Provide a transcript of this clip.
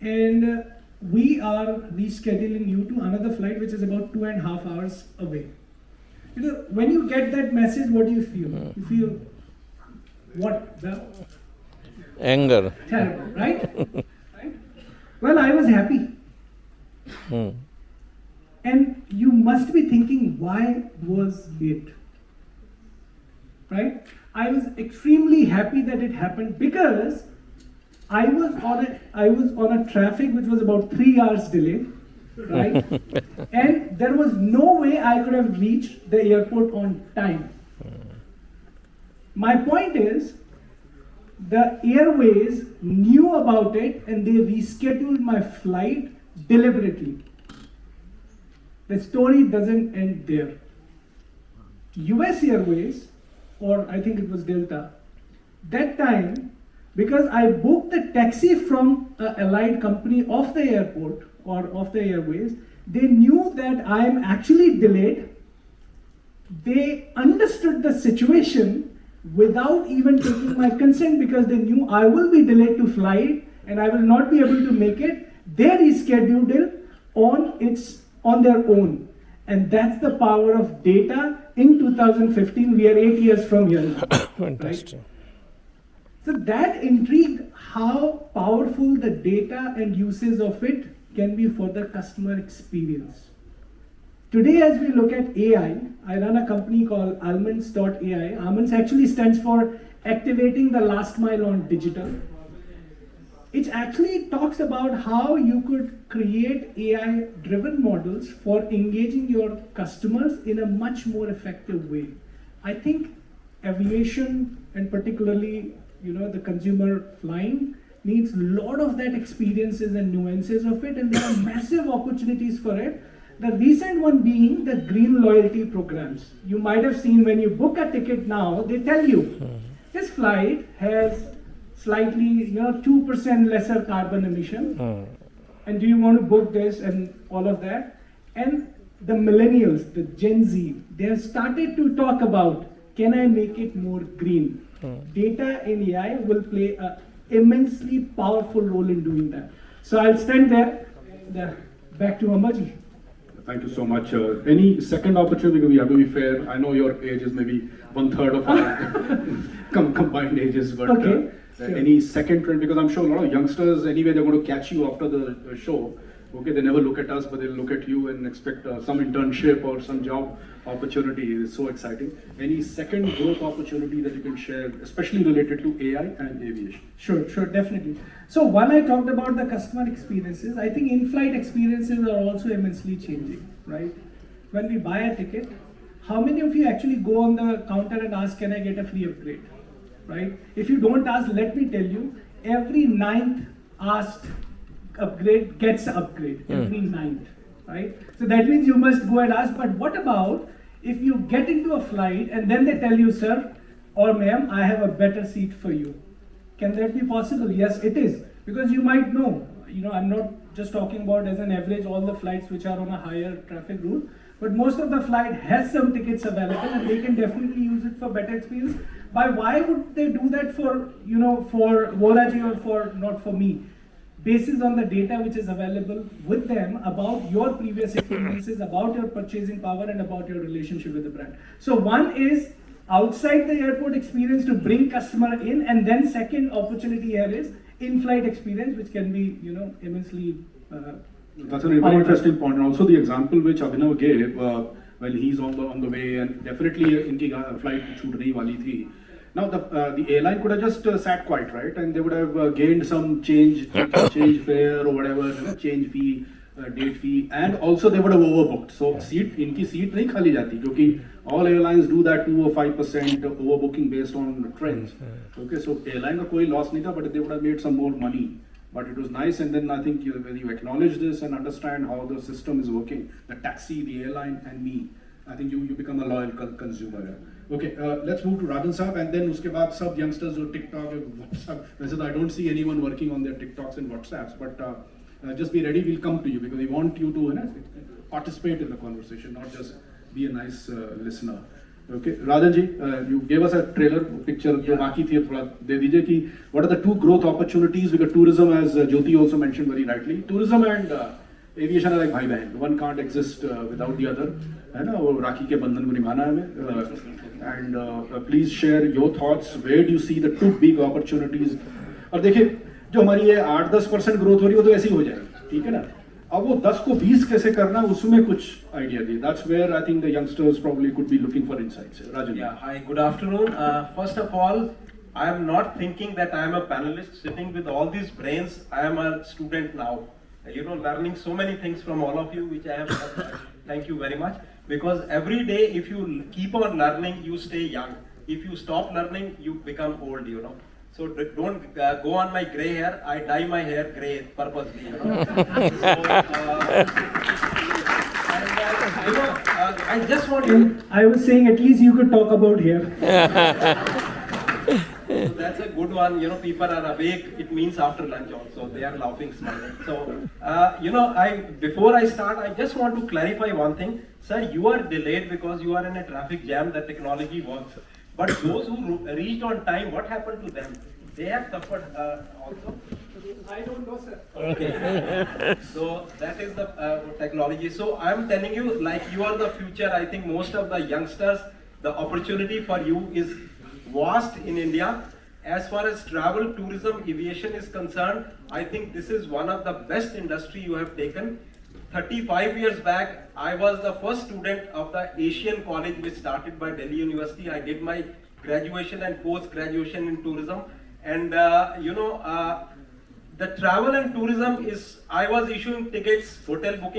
and we are rescheduling you to another flight which is about 2.5 hours away. When you get that message, what do you feel? You feel what? Anger. Terrible, right? Right? Well, I was happy. And you must be thinking, why was it? Right? I was extremely happy that it happened because I was on a traffic which was about 3 hours delayed, right? And there was no way I could have reached the airport on time. My point is, the airways knew about it and they rescheduled my flight deliberately. The story doesn't end there. US Airways, or I think it was Delta, that time, because I booked the taxi from an allied company of the airport or of the airways, they knew that I am actually delayed. They understood the situation without even taking my consent because they knew I will be delayed to flight and I will not be able to make it. They rescheduled it on their own. And that's the power of data in 2015. We are 8 years from here now. Fantastic. Right? So that intrigued how powerful the data and uses of it can be for the customer experience. Today, as we look at AI, I run a company called Almonds.ai. Almonds actually stands for Activating the Last Mile on Digital. It actually talks about how you could create AI-driven models for engaging your customers in a much more effective way. I think aviation, and particularly the consumer flying, needs a lot of that experiences and nuances of it, and there are massive opportunities for it. The recent one being the green loyalty programs. You might have seen when you book a ticket now, they tell you this flight has slightly 2% lesser carbon emission, and do you want to book this and all of that. And the millennials, the Gen Z, they have started to talk about, can I make it more green? Data and AI will play an immensely powerful role in doing that. So I'll stand there. Back to Ambaji. Thank you so much. Any second opportunity, because we have to be fair. I know your age is maybe 1/3 of our combined ages, but okay. Sure. Any second trend, because I'm sure a lot of youngsters, anyway, they're going to catch you after the show. Okay, they never look at us, but they'll look at you and expect some internship or some job opportunity. It's so exciting. Any second growth opportunity that you can share, especially related to AI and aviation? Sure, definitely. So while I talked about the customer experiences, I think in-flight experiences are also immensely changing, right? When we buy a ticket, how many of you actually go on the counter and ask, can I get a free upgrade, right? If you don't ask, let me tell you, every 9th asked upgrade gets an upgrade, every 9th, right? So that means you must go and ask, but what about if you get into a flight and then they tell you, sir or ma'am, I have a better seat for you. Can that be possible? Yes, it is. Because you might know, I'm not just talking about as an average all the flights which are on a higher traffic route, but most of the flight has some tickets available and they can definitely use it for better experience. But why would they do that for Volaji or not for me? Basis on the data which is available with them about your previous experiences, about your purchasing power and about your relationship with the brand. So one is outside the airport experience to bring customer in, and then second opportunity here is in-flight experience, which can be immensely that's a very interesting point, and also the example which Abhinav gave when he's on the way, and definitely inki flight shoot nahi wali thi. Now the airline could have just sat quiet, right, and they would have gained some change fare or whatever, change fee, date fee, and also they would have overbooked. So inki seat nahi khali jati, because all airlines do that 2 or 5% overbooking based on trends. Okay, so airline ka koi loss nahi tha, but they would have made some more money. But it was nice, and then I think when you acknowledge this and understand how the system is working, the taxi, the airline, and me, I think you become a loyal consumer. Okay, let's move to Rajan Saab, and then uske baad sab youngsters who TikTok, WhatsApp. I don't see anyone working on their TikToks and WhatsApps, but just be ready, we'll come to you because we want you to participate in the conversation, not just be a nice listener. Okay, Rajan ji, you gave us a trailer picture जो बाकी थी थोड़ा दे दीजिए कि what are the two growth opportunities because tourism, as Jyoti also mentioned very rightly, tourism and aviation are like भाई बहन, one can't exist without the other, है ना, वो राखी के बंधन को निभाना है हमें, and please share your thoughts, where do you see the two big opportunities? और देखिए जो हमारी ये 8-10% ग्रोथ हो रही है वो तो ऐसे ही हो जाएगी, ठीक है ना, अब वो 10 को 20 कैसे करना उसमें कुछ आइडिया दिए. That's where I think the youngsters probably could be looking for insights. Rajan. Yeah, hi, good afternoon. First of all, I am not thinking that I am a panelist sitting with all these brains. I am a student now. You know, learning so many things from all of you, which I have. Thank you very much. Because every day, if you keep on learning, you stay young. If you stop learning, you become old, you know. So don't go on my gray hair. I dye my hair gray purposely, you know. I just want you. I was saying at least you could talk about here. So that's a good one. You know, people are awake. It means after lunch also. They are laughing, smiling. So, you know, before I start, I just want to clarify one thing. Sir, you are delayed because you are in a traffic jam. The technology works. But those who reached on time, what happened to them? They have suffered also. I don't know, sir. Okay. So that is the technology. So I am telling you, like you are the future. I think most of the youngsters, the opportunity for you is vast in India. As far as travel, tourism, aviation is concerned, I think this is one of the best industry you have taken. 35 years back, I was the first student of the Asian College which started by Delhi University. I did my graduation and post-graduation in tourism. And you know, the travel and tourism is, I was issuing tickets, hotel booking.